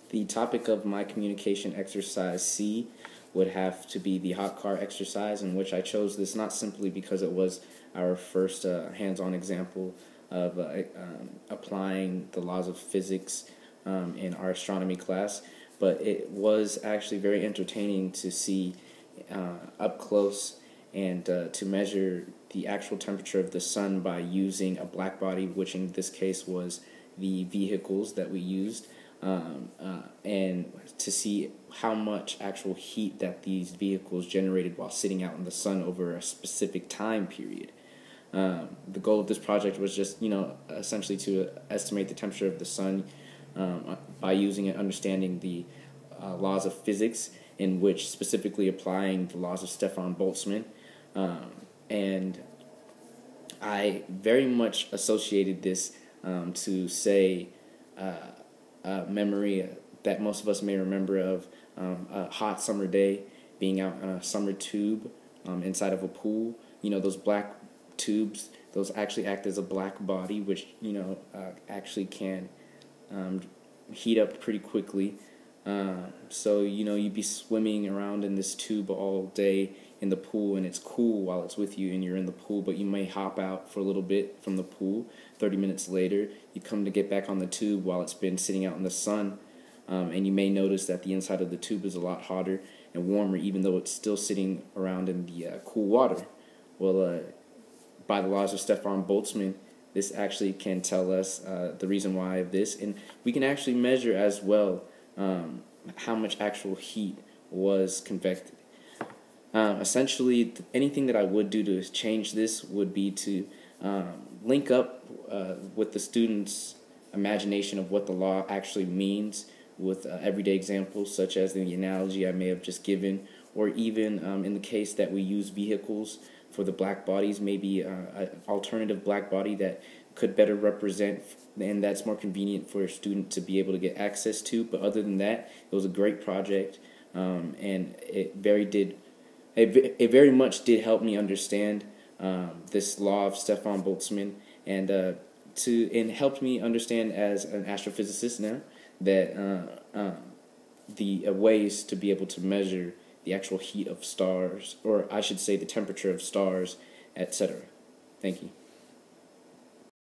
The topic of my communication exercise C would have to be the hot car exercise, in which I chose this not simply because it was our first hands-on example of applying the laws of physics in our astronomy class, but it was actually very entertaining to see up close and to measure the actual temperature of the sun by using a black body, which in this case was the vehicles that we used, and to see how much actual heat that these vehicles generated while sitting out in the sun over a specific time period. The goal of this project was just, essentially to estimate the temperature of the sun by using and understanding the laws of physics, in which specifically applying the laws of Stefan Boltzmann. And I very much associated this to say memory that most of us may remember of a hot summer day, being out on a summer tube inside of a pool. Those black tubes, those actually act as a black body, which actually can heat up pretty quickly. So you'd be swimming around in this tube all day in the pool, and it's cool while it's with you and you're in the pool, but you may hop out for a little bit from the pool. 30 minutes later, you come to get back on the tube while it's been sitting out in the sun, and you may notice that the inside of the tube is a lot hotter and warmer, even though it's still sitting around in the cool water. Well, by the laws of Stefan Boltzmann, this actually can tell us the reason why of this, and we can actually measure as well how much actual heat was convected. Essentially, anything that I would do to change this would be to link up with the students' imagination of what the law actually means with everyday examples, such as the analogy I may have just given, or even in the case that we use vehicles for the black bodies, maybe an alternative black body that could better represent, and that's more convenient for a student to be able to get access to. But other than that, it was a great project, and it very much did help me understand this law of Stefan Boltzmann, and helped me understand as an astrophysicist now that the ways to be able to measure the actual heat of stars, or I should say the temperature of stars, etc. Thank you.